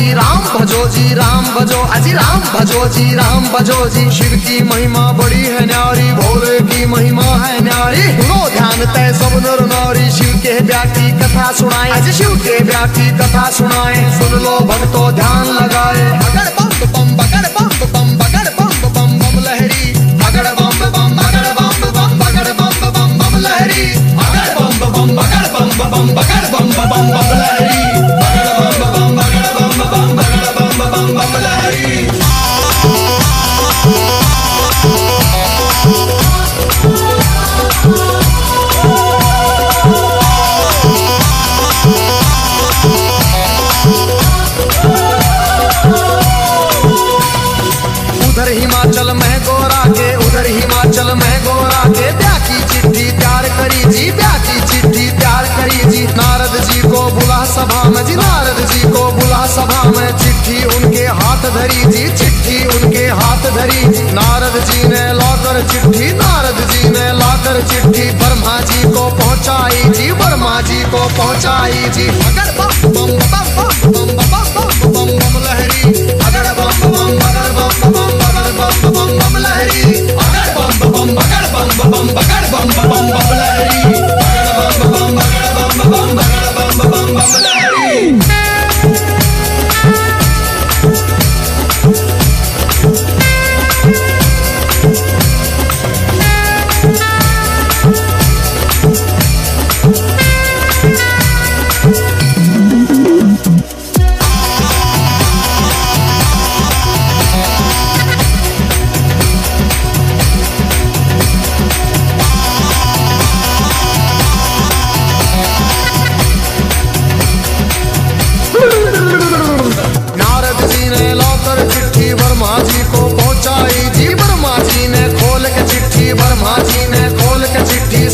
जी राम भजो जी राम भजो, अजी राम भजो जी राम भजो जी। शिव की महिमा बड़ी है न्यारी, भोले की महिमा है न्यारी। सुनो ध्यान तय सब नर नारी, शिव के ब्याह की कथा सुनाए, अजी शिव के ब्याह की कथा सुनाए। सुन लो भक्तों ध्यान लगाए, बगड़ बम बम बगड़ बम बम बगड़ बम बम बम लहरी, बगड़ बम बम बगड़ बम बम बगड़ बम बम बम लहरी, बगड़ बम बम बगड़ बम बम बगड़ बम बम बम लहरी, बगड़ बम बम बगड़ बम बम बगड़ बम बम बम लहरी। उधर हिमाचल में गोरा के, उधर हिमाचल में गोरा के ब्याह की चिट्ठी तैयार करी जी, ब्याह की चिट्ठी तैयार करी जी। नारद जी को बुला सभा में जी, नारद जी को बुला सभा में। चिट्ठी उनके हाथ धरी जी, चिट्ठी उनके हाथ धरी। नारद जी ने लाकर चिट्ठी, नारद जी ने लाकर चिट्ठी ब्रह्मा जी को पहुंचाई जी, ब्रह्मा जी को पहुंचाई जी। अगर बम बम बम बम बम बम बम बम लहरी, अगर बम बम बगर बम बम बगर बम बम बम लहरी, अगर बम बम बगर बम बम बगर बम बम बम लहरी, अगर बम बम बगर बम बम बगर बम बम बम लहरी।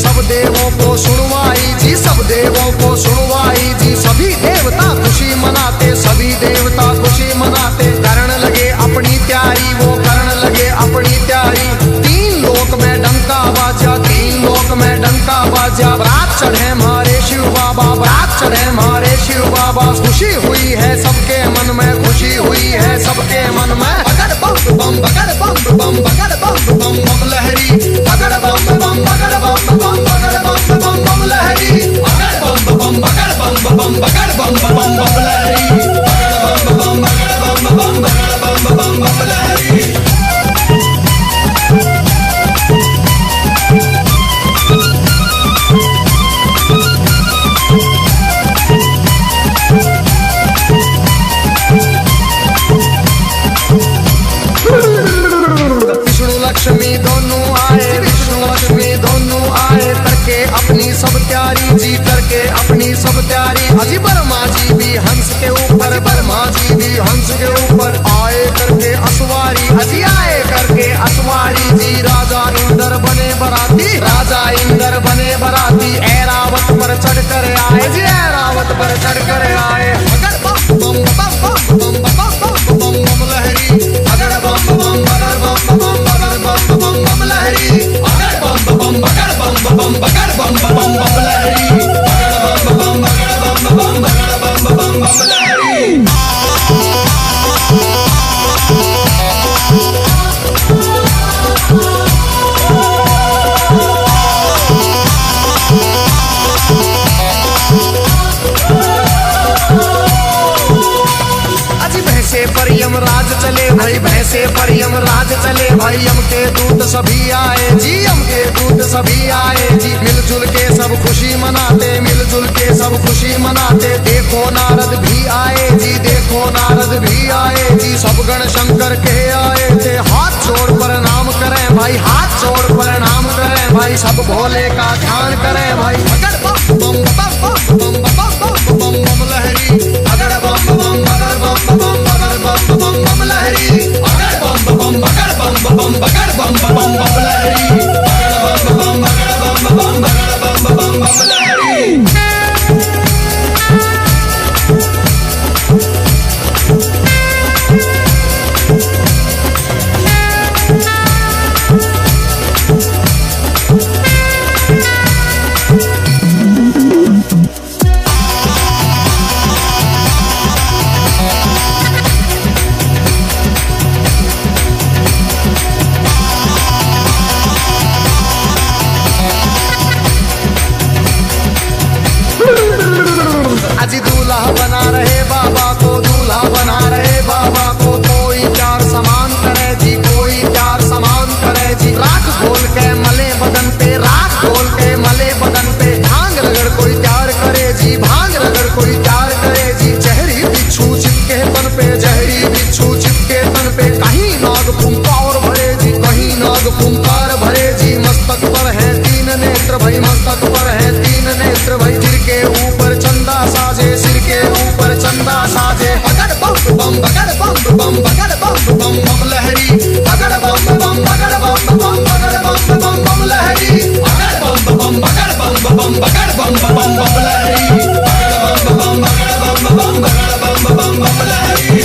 सब देवों को सुनवाई जी, सब देवों को सुनवाई जी। सभी देवता खुशी मनाते, सभी देवता खुशी मनाते। करण लगे अपनी तैयारी, वो करण लगे अपनी तैयारी। तीन लोक में डंका बाजा, तीन लोक में डंका बाजा। बारात चढ़े मारे शिव बाबा, बारात चढ़े मारे शिव बाबा। खुशी हुई है सबके मन में, खुशी हुई है सबके मन में। बगड़ बम बम बगड़ बम बम बगड़ बम बम बम लहरी, बगड़ बम बम बगड़ बम बम बगड़ बम बम बम लहरी, बगड़ बम बम बगड़ बम बम बगड़ बम बम बम लहरी, बगड़ बम बम बगड़ बम बम बगड़ बम बम बम लहरी। लक्ष्मी दोनों आए, विष्णु लक्ष्मी दोनों आए। करके अपनी सब तैयारी जी, करके अपनी सब तैयारी। अजी ब्रह्मा जी भी हंस के ऊपर, ब्रह्मा जी भी हंस के ऊपर आए करके असवारी। अजी आए करके असवारी जी। राजा इंद्र बने बराती, राजा इंद्र बने बराती। ऐरावत पर चढ़ कर आए जी, ऐरावत पर चढ़ कर आए। अगर बम बम बम बम बम बम बम लहरी, अगर बम बम बगर बम बम बम बम लहरी, अगर बम बम बगर बम बगर बम बम लहरी, अगर बम बम बगर बम बगर बम लहरी। पर यमराज चले भाई, भैंसे पर यमराज चले भाई। यम के दूत सभी आए जी, यम के दूत सभी आए जी। मिलजुल के सब खुशी मनाते, मिलजुल के सब खुशी मनाते। देखो नारद भी आए जी, देखो नारद भी आए जी। सब गण शंकर के आए थे। हाथ जोड़ प्रणाम करें भाई, हाथ जोड़ प्रणाम करें भाई। सब भोले का ध्यान करें भाई। अगर बम बम बम बम बम बम बम लहरी, अगर बम बम बगर बम बम बम बम लहरी, अगर बम बम बगर बम बगर बम बम लहरी, अगर बम बम बगर बम बगर बम लहरी। जहरी बिच्छू चिपके तन पे, कहीं नाग फुंकार भरे जी, कहीं नाग फुंकार भरे जी। मस्तक पर है तीन नेत्र भाई, मस्तक पर है तीन नेत्र भाई। सिर के ऊपर चंदा साजे, सिर के ऊपर चंदा साजे। बगड़ बम बम बगड़ बम बम बगड़ बम बम बम लहरी, बगड़ बम बम बगड़ बम बम बगड़ बम बम बम लहरी, बगड़ बम बम बगड़ बम बम बगड़ बम बम बम लहरी, बगड़ बम बम बगड़ बम बम बगड़ बम बम बम लहरी।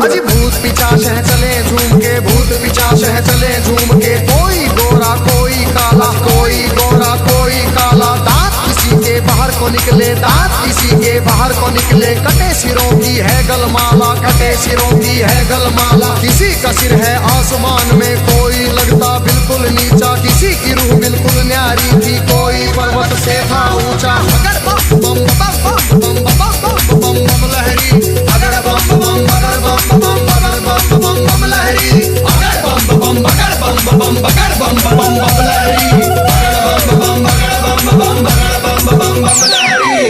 अजी भूत पिचाश है चले झूम के, भूत पिचाश है चले झूम के। कोई गोरा कोई काला, कोई गोरा कोई काला। दांत किसी के बाहर को निकले, दांत किसी के बाहर को निकले। कटे सिरों की है गलमाला, कटे सिरों की है गलमाला। किसी का सिर है आसमान में, कोई लगता बिल्कुल नीचा। किसी की रूह बिल्कुल न्यारी थी, कोई पर्वत से था ऊंचा। बगड़ बम बम बम बम बम बम बम लहरी, बगड़ बम बम बगड़ बम बम बगड़ बम बम बम लहरी, बगड़ बम बम बगड़ बम बम बगड़ बम बम बम लहरी, बगड़ बम बम बगड़ बम बम बगड़ बम बम बम लहरी।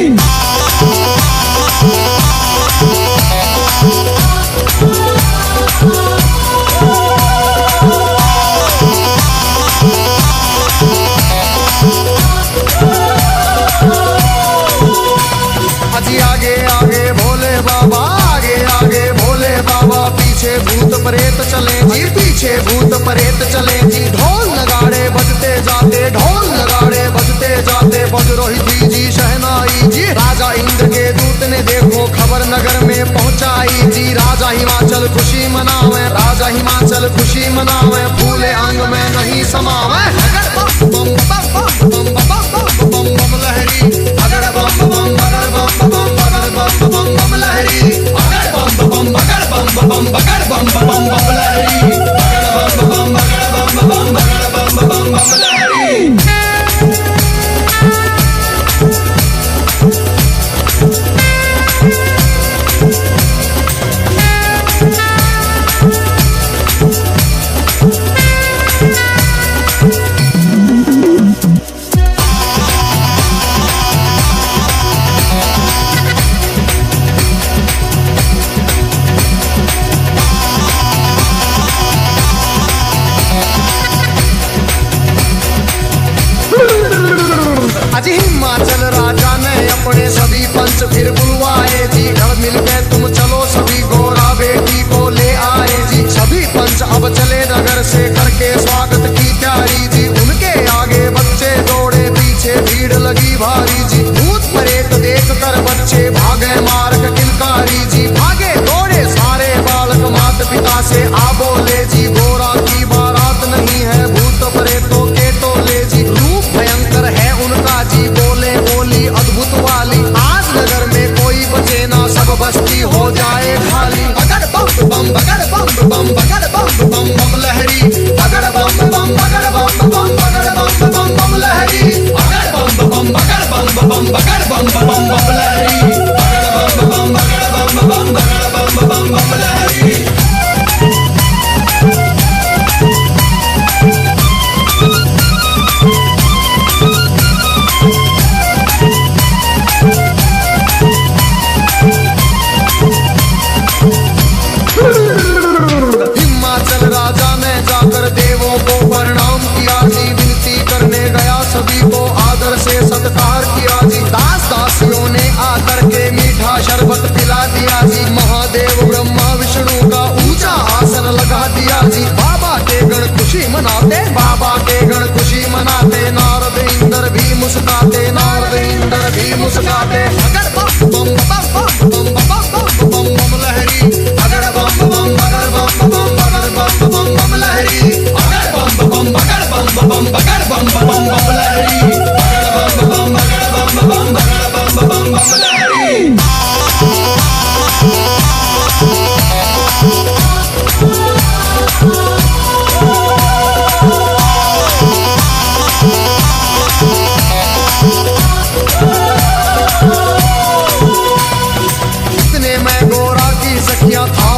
अजी आगे आगे भोले बाबा, आगे आगे भोले बाबा। पीछे भूत प्रेत चले जी, पीछे भूत प्रेत चले जी। ढोल नगाड़े बजते जाते, ढोल नगाड़े बजते जाते। बज रही थी जी शहनाई जी। राजा इंद्र के दूत ने देखो खबर नगर में पहुंचाई जी। राजा हिमाचल खुशी मनावे, राजा हिमाचल खुशी मनावे। फूले अंग में नहीं समावे। बम बम बम बम बम बम बम लहरी, बगड़ बम बम बगड़ बम बम बगड़ बम बम बम लहरी, बगड़ बम बम बगड़ बम बम बगड़ बम बम बम लहरी, बगड़ बम बम बगड़ बम बम बगड़ बम बम बम लहरी। अजी हिमाचल राजा ने अपने सभी पंच फिर बुलवाए जी। घर मिल के तुम चलो सभी गोरा बेटी को ले आए जी। सभी पंच अब चले नगर से करके स्वागत की तैयारी जी। उनके आगे बच्चे दौड़े, पीछे भीड़ लगी भारी जी। भूत प्रेत देख कर बच्चे भागे मार्ग किलकारी जी। भागे दौड़े सारे बालक माता पिता से आ बोले जी। गोरा की बारात नहीं है, भूत प्रेतों के टोले जी। रूप भयंकर है उनका जी, बोले बोली अद्भुत वाली। आज नगर में कोई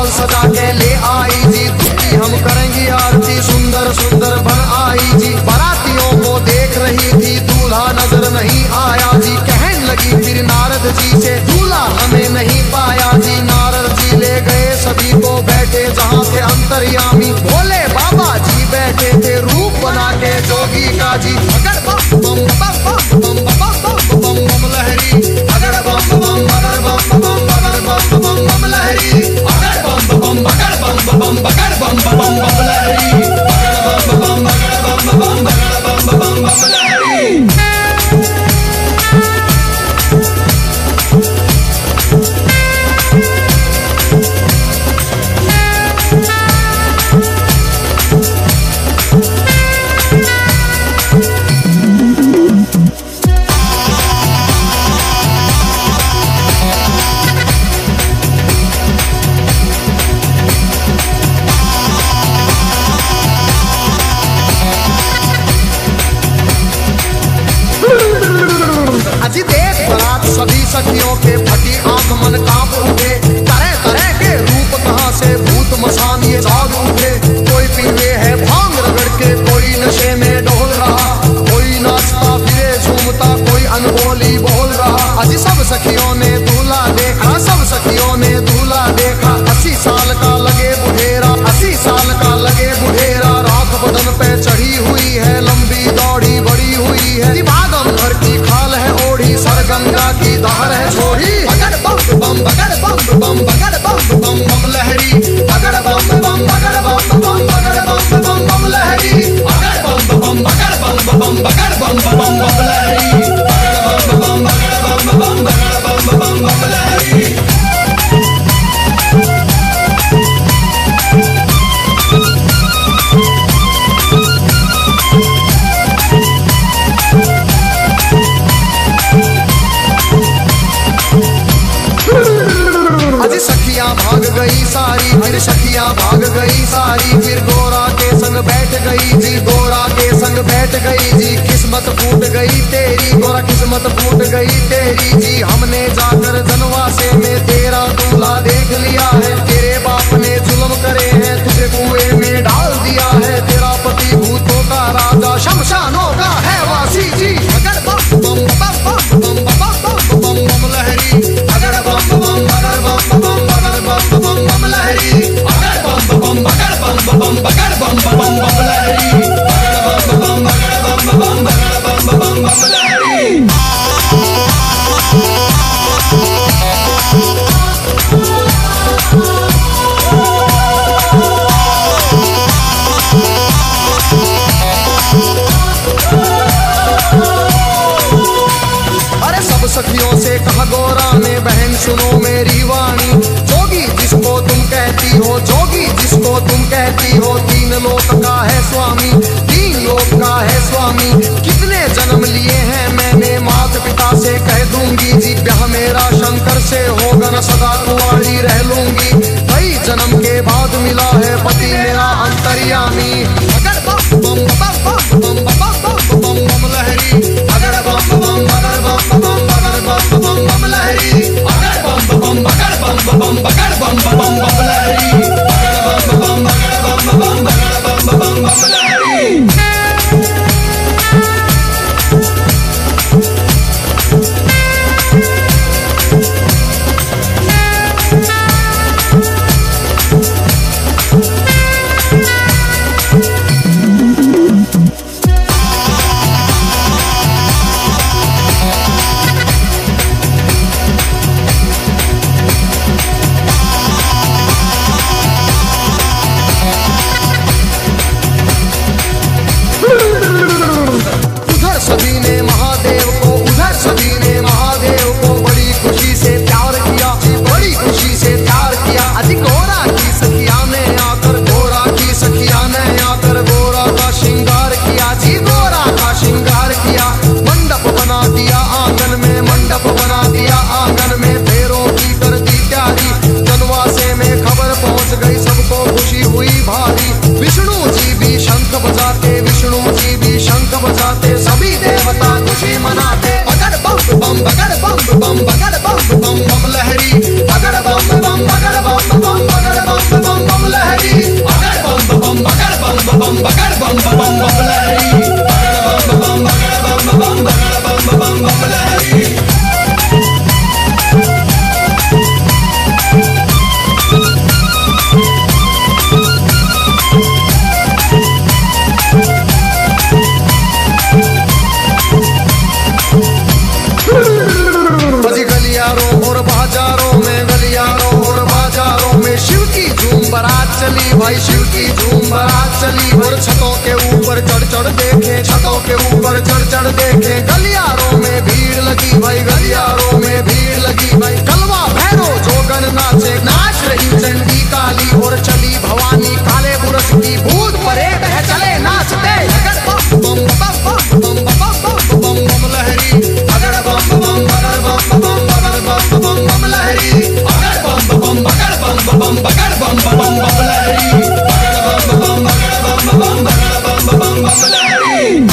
हाल सजा के ले आई जी, दुखी हम करेंगे आरती, सुंदर सुंदर बन आई जी। बारातियों को देख रही थी, दूल्हा नजर नहीं आया जी। कहने लगी फिर नारद जी से, दूल्हा हमें नहीं पाया जी। नारद जी ले गए सभी को, बैठे जहाँ थे अंतर्यामी। भोले बाबा जी बैठे थे, रूप बना के जोगी का जी। अगर बम बम बम बम बम बम बम बम लहरी, अगर बम बम अगर बम बम अगर बम बम बम लहरी, अगर बम बम अगर बम बम अगर बम बम बम लहरी, अगर बम बम अगर बम बम अगर बम बम बम लहरी। अजी देख बरात सभी सखियों के, फटी आंख मन कांप उठे। तरह तरह के रूप कहां से भूत मसान ये जाग उठे। कोई पीवे है भांग रगड़ के, कोई नशे में डोल रहा, कोई नाचता फिरे झूमता, कोई अनबोली बोल रहा। अजी सब सखियों ने दूल्हा देखा, सब सखियों ने दूल्हा देखा। 80 साल का लगे बुढ़ेरा, 80 साल का लगे बुढ़ेरा। राख बदन पे चढ़ी हुई है, लंबी दौड़ी बड़ी हुई है। भागम भर की खाल है ओढ़ी, सर गंगा की धार है छोड़ी। अगर बम बम अगर बम बम अगर बम बम बम लहरी, अगर बम बम अगर बम बम अगर बम बम बम लहरी, अगर बम बम अगर बम बम अगर बम बम बम लहरी, अगर बम बम अगर बम बम अगर बम बम बम लहरी। अजी सखियां भाग गई सारी, फिर सखियां भाग गई सारी। फिर गोरा के संग बैठ गई जी, गोरा के संग बैठ गई जी। किस्मत फूट गई तेरी गोरा, किस्मत फूट गई तेरी जी। हमने जाकर जनवासे में तेरा दूल्हा देख लिया है। तेरे बाप ने जुल्म करे हैं, तुझे कुएं में डाल दिया है। तेरा पति भूतों का राजा, शमशानों का है वासी जी। अगर बम बम बम बम बम बम बम लहरी, अगर बम बम अगर बम बम अगर बम बम बम लहरी, अगर बम बम अगर बम बम अगर बम बम बम लहरी, अगर बम बम अगर बम बम अगर बम बम बम लहरी। सखियों से कहा गोरा ने, बहन सुनो मेरी वाणी। जोगी जिसको तुम कहती हो, जोगी जिसको तुम कहती हो, 3 लोक का है स्वामी, 3 लोक का है स्वामी। कितने जन्म लिए हैं मैंने, माता पिता से कह दूंगी जी। ब्याह मेरा शंकर से होगा न, सदा कुंवारी रह लूंगी। कई जन्म के बाद मिला है पति मेरा अंतर्यामी। अगर बम बम बम बम बम बम बम लहरी, अगर बम बम अगर बम बम अगर बम बम बम लहरी, अगर बम बम अगर बम बम अगर बम बम बम लहरी, अगर बम बम अगर बम बम अगर बम बम बम लहरी। बारात चली भाई, शिव की झूम बारात चली। और छतों के ऊपर चढ़ चढ़ देखे, छतों के ऊपर चढ़ चढ़ देखे। गलियारों में भीड़ लगी भाई, गलियारों में भीड़ लगी भाई। कलवा भैरो जोगन नाचे, नाच रही चंडी काली। और चली भवानी काले बुरस की, भूत परे बह चले नाचते। अगर बम बम बम बम बम बम बम बम लहरी, अगर बम बम बगर बम बम बगर बम बम बम लहरी, अगर बम बम बगर बम बम बगर बम बम बम लहरी, अगर बम बम बगर बम बम बगर बम बम बम लहरी।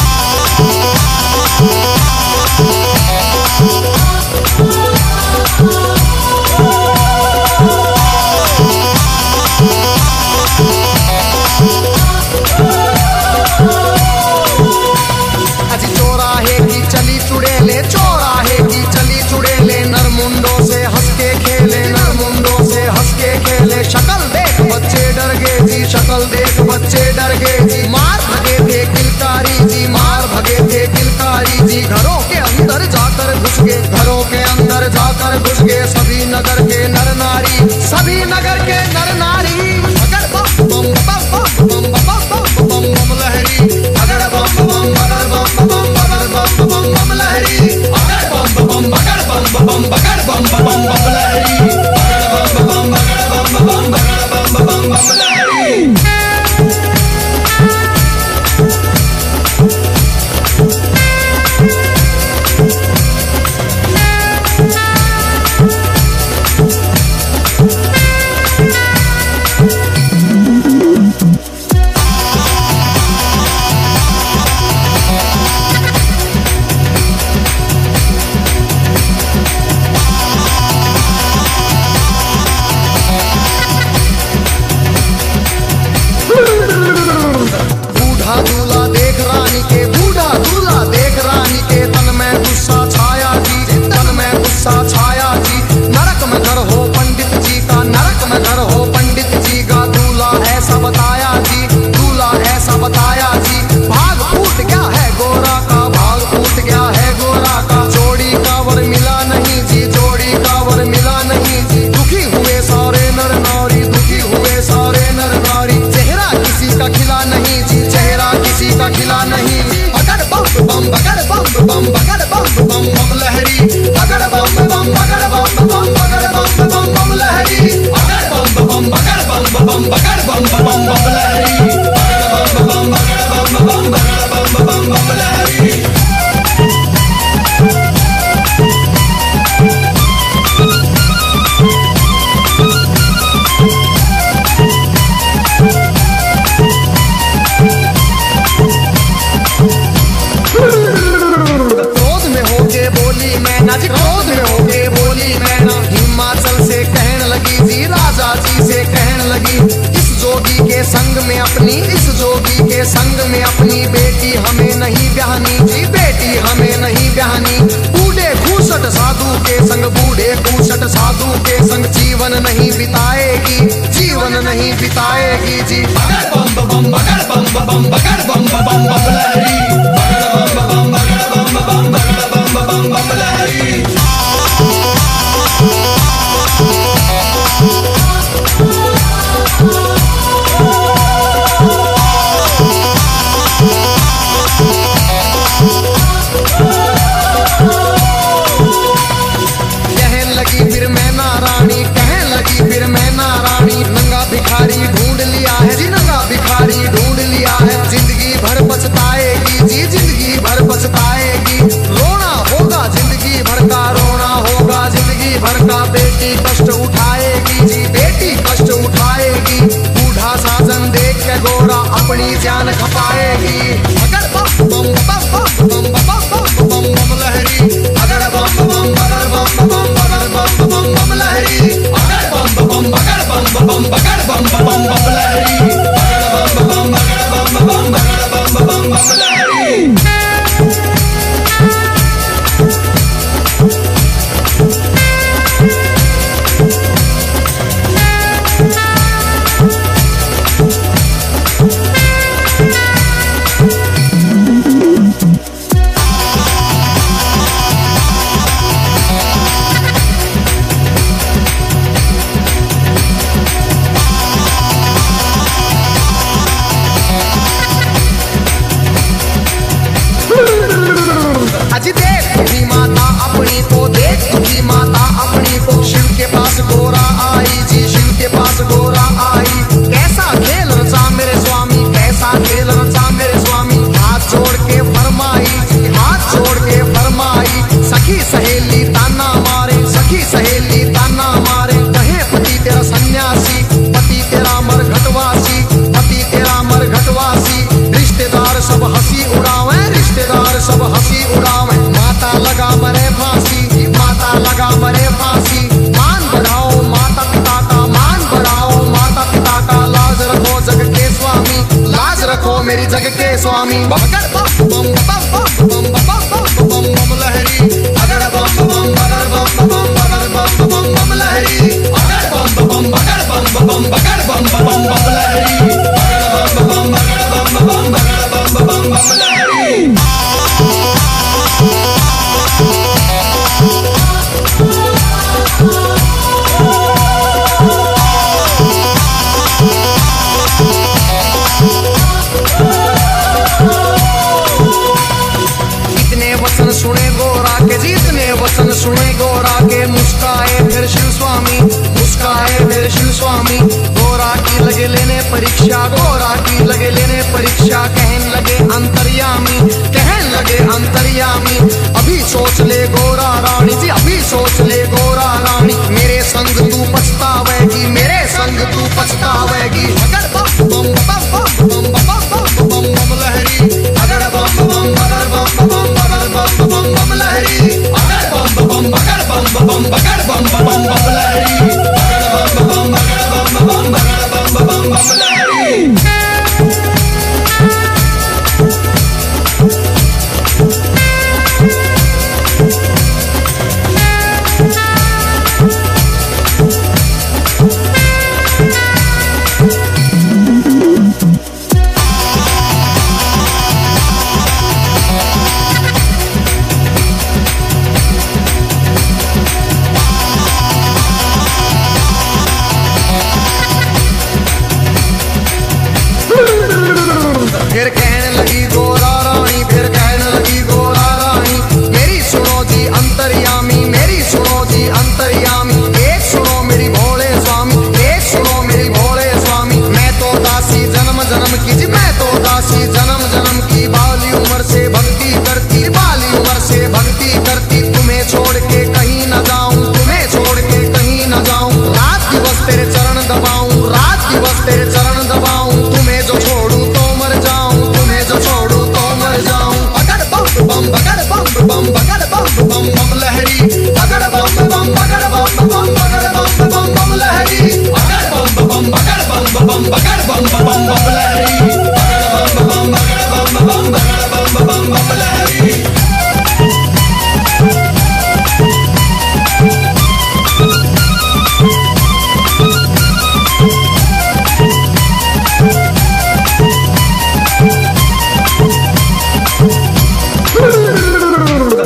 शक्ल देख बच्चे डर गए जी, मार भगे थे किलकारी जी, मार भगे थे किलकारी जी। घरों के अंदर जाकर घुस गए, घरों के अंदर जाकर घुस गए सभी नगर के नर नारी, सभी नगर के नर नारी। अगर बम बम बम बम बम बम बम बम लहरी, अगर बम बम बगर बम बम बगर बम बम बम लहरी, अगर बम बम बगर बम बम बगर बम बम बम लहरी, अगर बम बम बगर बम बम बगर बम बम बम लहरी। संग में अपनी, इस जोगी के संग में अपनी बेटी हमें नहीं ब्याहनी जी, बेटी हमें नहीं ब्याहनी। बूढ़े खूसट साधु के संग, बूढ़े खूसट साधु के संग जीवन नहीं बिताएगी, जीवन नहीं बिताएगी जी। बगर बम बम बगर बम बम बगर बम बम बम लहरी, बगर बम बम बगर बम बम बगर बम बम बम लहरी। भिखारी ढूंढ लिया है जी, नंगा भिखारी ढूंढ लिया है। जिंदगी भर पछताएगी जी, जिंदगी भर पछताएगी। रोना होगा जिंदगी भर का, रोना होगा जिंदगी भर का। बेटी कष्ट उठाएगी जी, बेटी कष्ट उठाएगी। बूढ़ा साजन देख के गोरा अपनी जान खपाएगी। अगर बम बम बम बम बम बम बम लहरी, अगर बम बम बगर बम बम बगर बम बम बम लहरी, अगर बम बम बगर बम बम बगर बम बम बम लहरी, अगर बम बम बगर बम बम बगर बम बम बम लहरी। आई। कैसा खेल रचा मेरे स्वामी, कैसा खेल रचा मेरे स्वामी। हाथ जोड़ के फरमाई, हाथ जोड़ के फरमाई। सखी सहेली ताना मारे, सखी सहेली ताना मारे। कहे पति तेरा सन्यासी, पति तेरा मरघटवासी, पति तेरा मरघटवासी। रिश्तेदार सब हंसी उड़ावे, रिश्तेदार सब हंसी उड़ावे। माता लगा मरे फांसी, माता लगा मरे फांसी। मान बढ़ाओ माता पिता का, मान बढ़ाओ माता पिता का। लाज रखो जग के स्वामी, लाज रखो मेरी जग के स्वामी। बगड़ बम बम बम बम बम बम बम बम लहरी, अगड़ बम बम बगड़ बम बम बगड़ बम बम बम लहरी। अगड़ बम बम बगड़ बम बम बगड़ बम बम बम लहरी। अगड़ बम बम बगड़ बम बम बगड़ बम बम बम लहरी। सुने गोरा के जी, इतने वचन सुने गोरा के। मुस्काए फिर शिव स्वामी, मुस्काए फिर शिव स्वामी। गोरा की लगे लेने परीक्षा, गोरा की लगे लेने परीक्षा। कहन लगे अंतर्यामी, कहन लगे अंतर्यामी। अभी सोच ले गोरा रानी जी, अभी सोच ले गोरा रानी। मेरे संग तू पछतावेगी, मेरे संग तू पछतावेगी। अगर बम बम बम बम बम बम बम लहरी, अगर बम बम बगर बम बम बगर बम बम बम लहरी। अगर बम बम बगर बम बम बगर बम बम बम लहरी। अगर बम बम बगर बम बम बगर बम बम बम लहरी। फिर कहने लगी गोरा रानी, फिर कहने लगी गोरा रानी। मेरी सुनो जी अंतर्यामी, मेरी सुनो जी अंतर्यामी। एक सुनो मेरी भोले स्वामी, एक सुनो मेरी भोले स्वामी। मैं तो दासी जन्म जन्म की जी, मैं तो दासी जन्म जन्म की। बाली उम्र से भक्ति करती, बाली उम्र से भक्ति करती। तुम्हें छोड़ के कहीं न जाऊं, तुम्हें छोड़ के कहीं न जाऊं। रात दिवस तेरे चरण दबाऊं, रात दिवस तेरे चरण दबाऊं। तुम्हें जो छोड़ूं तो मर जाऊं, तुम्हें जो छोड़ूं तो मर जाऊं। अगड़ बम बम बगड़ बम बम बगड़ बम बम बम लहरी। अगड़ बम बम बगड़ बम बम बगड़ बम बम बम लहरी। अगड़ बम बम बगड़ बम बम बगड़ बम बम बम लहरी। अगड़ बम बम बगड़ बम बम बगड़ बम बम बम लहरी।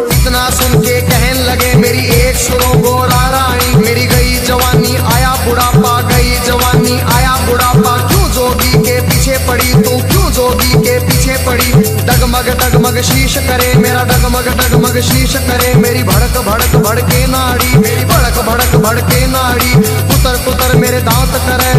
इतना सुन के कहन लगे मेरी एक सुनो गोरा रानी। मेरी गई जवानी आया बुढ़ापा, गई जवानी आया बुढ़ापा। क्यों जोगी के पीछे पड़ी तू, क्यों जोगी के पीछे पड़ी। डगमग डगमग शीश करे मेरा, डगमग डगमग शीश करे। मेरी भड़क भड़क भड़के नाड़ी, मेरी भड़क भड़क भड़के नाड़ी। कुतर कुतर मेरे दांत करे